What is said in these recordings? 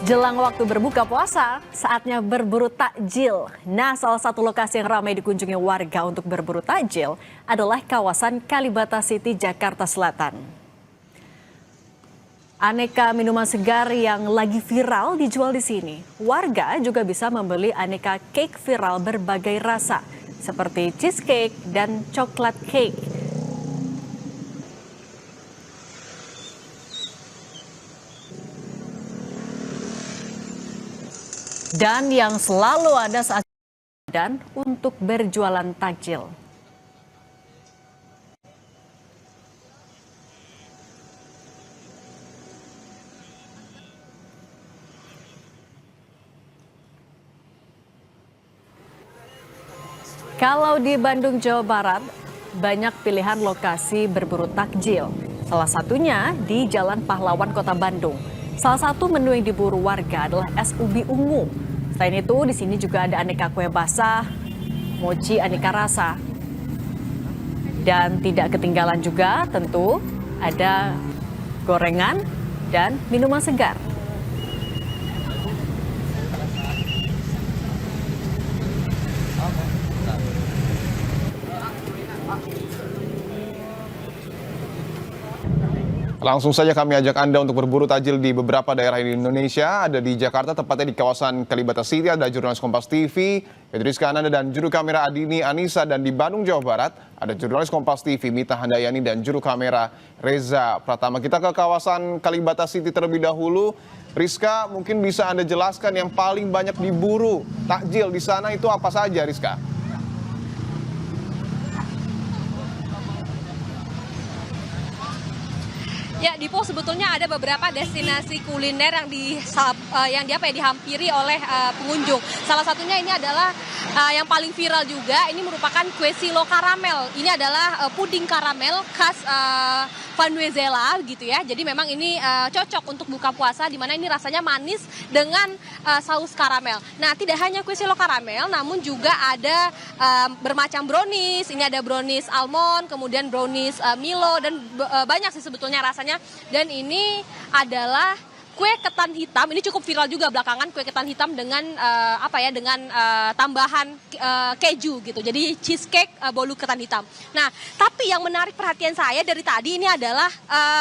Jelang waktu berbuka puasa, saatnya berburu takjil. Nah, salah satu lokasi yang ramai dikunjungi warga untuk berburu takjil adalah kawasan Kalibata City, Jakarta Selatan. Aneka minuman segar yang lagi viral dijual di sini. Warga juga bisa membeli aneka cake viral berbagai rasa, seperti cheesecake dan coklat cake. Dan yang selalu ada saat Ramadan untuk berjualan takjil. Kalau di Bandung, Jawa Barat, banyak pilihan lokasi berburu takjil. Salah satunya di Jalan Pahlawan, Kota Bandung. Salah satu menu yang diburu warga adalah es ubi ungu. Selain itu, di sini juga ada aneka kue basah, mochi aneka rasa. Dan tidak ketinggalan juga tentu ada gorengan dan minuman segar. Langsung saja kami ajak Anda untuk berburu takjil di beberapa daerah di Indonesia. Ada di Jakarta, tepatnya di kawasan Kalibata City, ada jurnalis Kompas TV, Rizka Ananda dan juru kamera Adini Anissa. Dan di Bandung, Jawa Barat, ada jurnalis Kompas TV Mita Handayani dan juru kamera Reza Pratama. Kita ke kawasan Kalibata City terlebih dahulu. Rizka, mungkin bisa Anda jelaskan yang paling banyak diburu takjil di sana itu apa saja, Rizka? Ya, Dipo, sebetulnya ada beberapa destinasi kuliner yang dihampiri oleh pengunjung. Salah satunya ini adalah yang paling viral juga. Ini merupakan kue silo karamel. Ini adalah puding karamel khas Venezuela gitu ya. Jadi memang ini cocok untuk buka puasa, di mana ini rasanya manis dengan saus karamel. Nah, tidak hanya kue silo karamel, namun juga ada bermacam brownies. Ini ada brownies almond, kemudian brownies Milo, dan banyak sih sebetulnya rasanya. Dan ini adalah kue ketan hitam. Ini cukup viral juga belakangan, kue ketan hitam dengan tambahan keju gitu. Jadi cheesecake bolu ketan hitam. Nah, tapi yang menarik perhatian saya dari tadi ini adalah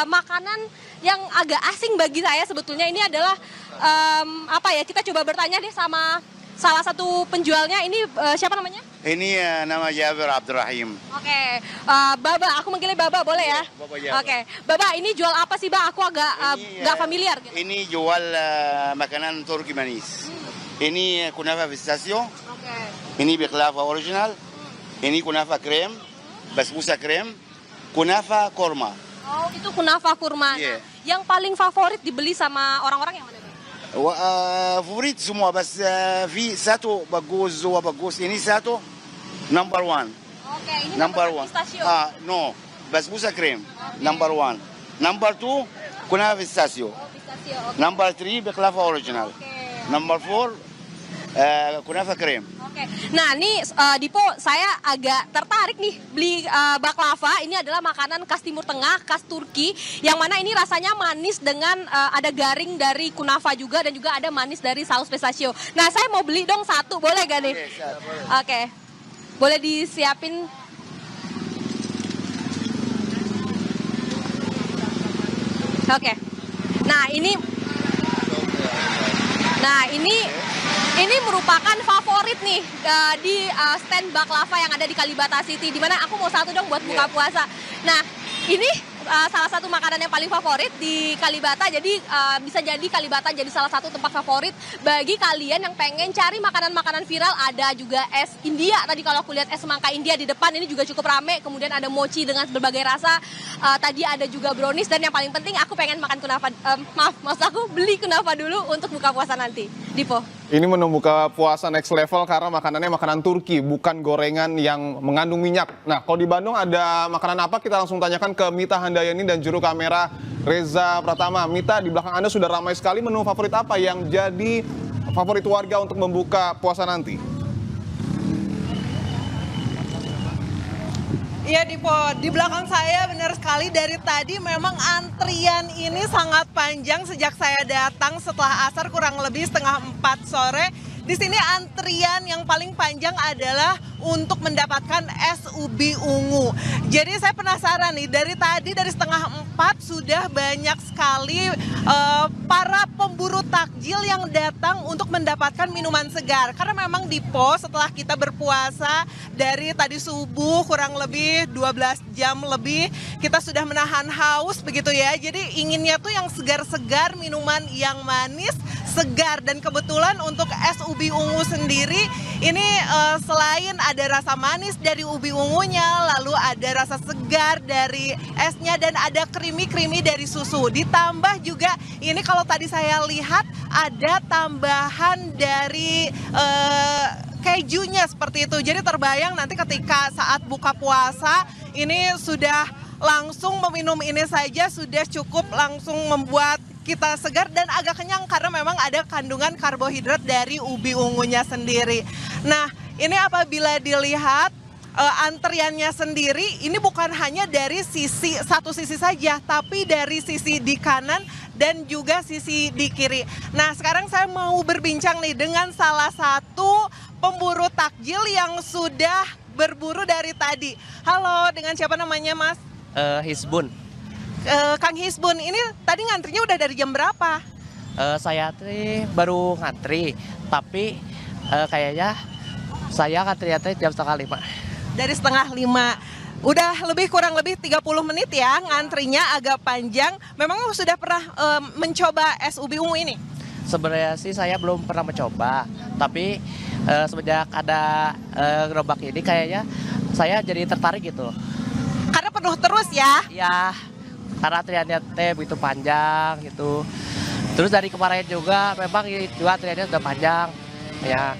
makanan yang agak asing bagi saya sebetulnya. Ini adalah kita coba bertanya deh sama salah satu penjualnya. Ini siapa namanya? Ini nama Jabir Abdurrahim. Oke, Baba, aku manggilnya Baba, boleh ya? Baba Jabir. Oke, Baba, ini jual apa sih, Bang? Aku agak nggak familiar. Gitu. Ini jual makanan Turki manis. Ini kunafa pistachio. Ini baklava original. Ini kunafa krem, basbousa krem, kunafa korma. Oh, itu kunafa kurma. Yeah. Nah, yang paling favorit dibeli sama orang-orang yang mana, Bang? فوريت semua بس في satu bagus dua bagus ini satu number one. Oke, ini Number one. pistachio. No, basbousa krem. Number one. Number two kunafa pistachio. Oh, pistachio. Oke. Number three baklava original. Oke. Number four kunafa krem. Oke. Nah, ini Dipo, saya agak tertarik nih beli baklava. Ini adalah makanan khas Timur Tengah, khas Turki, yang mana ini rasanya manis dengan ada garing dari kunafa juga, dan juga ada manis dari saus pistachio. Nah, saya mau beli dong satu, boleh gak nih? Oke. Boleh disiapin. Oke. Ini merupakan favorit nih di stand baklava yang ada di Kalibata City, di mana aku mau satu dong buat buka puasa. Nah, ini salah satu makanan yang paling favorit di Kalibata, jadi bisa jadi Kalibata jadi salah satu tempat favorit bagi kalian yang pengen cari makanan-makanan viral. Ada juga es India, tadi kalau aku lihat es semangka India di depan ini juga cukup rame, kemudian ada mochi dengan berbagai rasa, tadi ada juga brownies, dan yang paling penting aku pengen makan kunafa, maksud aku beli kunafa dulu untuk buka puasa nanti. Dipo. Ini menu buka puasa next level karena makanannya makanan Turki, bukan gorengan yang mengandung minyak. Nah, kalau di Bandung ada makanan apa? Kita langsung tanyakan ke Mita Handayani dan juru kamera Reza Pratama. Mita, di belakang Anda sudah ramai sekali. Menu favorit apa yang jadi favorit warga untuk membuka puasa nanti? Iya di belakang saya benar sekali dari tadi memang antrian ini sangat panjang sejak saya datang setelah asar kurang lebih setengah 4 sore. Di sini antrian yang paling panjang adalah untuk mendapatkan es ubi ungu. Jadi saya penasaran nih, dari tadi dari setengah 4 sudah banyak sekali para pemburu takjil yang datang untuk mendapatkan minuman segar. Karena memang di pos setelah kita berpuasa dari tadi subuh kurang lebih 12 jam lebih, kita sudah menahan haus begitu ya. Jadi inginnya tuh yang segar-segar, minuman yang manis, segar. Dan kebetulan untuk es ubi ungu sendiri ini selain ada rasa manis dari ubi ungunya, lalu ada rasa segar dari esnya dan ada krimi-krimi dari susu. Ditambah juga ini kalau tadi saya lihat ada tambahan dari kejunya seperti itu. Jadi terbayang nanti ketika saat buka puasa ini sudah langsung meminum ini saja sudah cukup langsung membuat kita segar dan agak kenyang karena memang ada kandungan karbohidrat dari ubi ungunya sendiri. Nah, ini apabila dilihat antriannya sendiri ini bukan hanya dari satu sisi saja, tapi dari sisi di kanan dan juga sisi di kiri. Nah, sekarang saya mau berbincang nih dengan salah satu pemburu takjil yang sudah berburu dari tadi. Halo, dengan siapa namanya, Mas? Hisbun. Kang Hisbun, ini tadi ngantrinya udah dari jam berapa? Saya baru ngantri, tapi kayaknya saya ngantrinya jam setengah 5. Dari setengah 5. Udah kurang lebih 30 menit ya, ngantrinya agak panjang. Memang sudah pernah mencoba es ubi ungu ini? Sebenarnya sih saya belum pernah mencoba, tapi semenjak ada gerobak ini kayaknya saya jadi tertarik gitu. Karena penuh terus ya? Ya, karena antriannya begitu panjang gitu. Terus dari kemarin juga memang juga antriannya sudah panjang ya.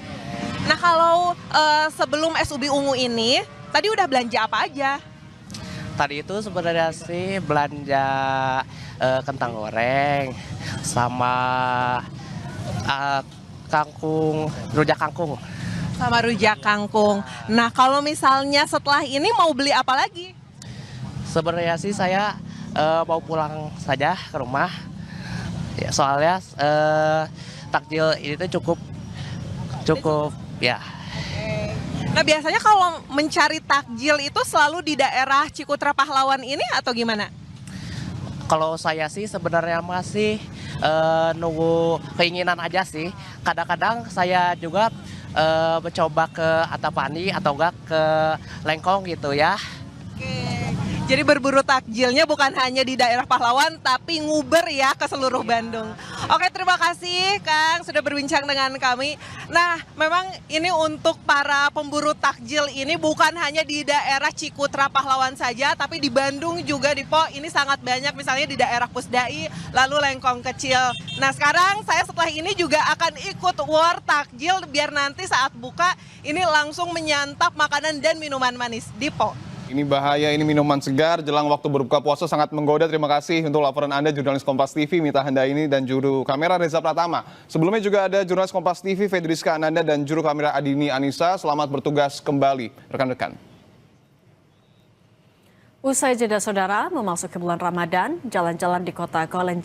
Nah, kalau sebelum es ubi ungu ini tadi udah belanja apa aja? Tadi itu sebenarnya sih belanja kentang goreng sama rujak kangkung. Sama rujak kangkung. Nah, kalau misalnya setelah ini mau beli apa lagi? Sebenarnya sih saya mau pulang saja ke rumah. Ya, soalnya takjil ini tuh cukup ya. Nah, biasanya kalau mencari takjil itu selalu di daerah Cikutra Pahlawan ini atau gimana? Kalau saya sih sebenarnya masih nunggu keinginan aja sih. Kadang-kadang saya juga mencoba ke Antapani atau enggak ke Lengkong gitu ya. Oke. Jadi berburu takjilnya bukan hanya di daerah Pahlawan, tapi nguber ya ke seluruh Bandung. Oke, terima kasih Kang sudah berbincang dengan kami. Nah, memang ini untuk para pemburu takjil ini bukan hanya di daerah Cikutra Pahlawan saja, tapi di Bandung juga di Po ini sangat banyak, misalnya di daerah Pusdai, lalu Lengkong Kecil. Nah, sekarang saya setelah ini juga akan ikut war takjil biar nanti saat buka ini langsung menyantap makanan dan minuman manis di Po. Ini bahaya, ini minuman segar jelang waktu berbuka puasa sangat menggoda. Terima kasih untuk laporan Anda, jurnalis Kompas TV Mita Handaini dan juru kamera Reza Pratama. Sebelumnya juga ada jurnalis Kompas TV Fedriska Ananda dan juru kamera Adini Anissa. Selamat bertugas kembali, rekan-rekan. Usai jeda saudara, memasuki bulan Ramadan, jalan-jalan di kota Kolenja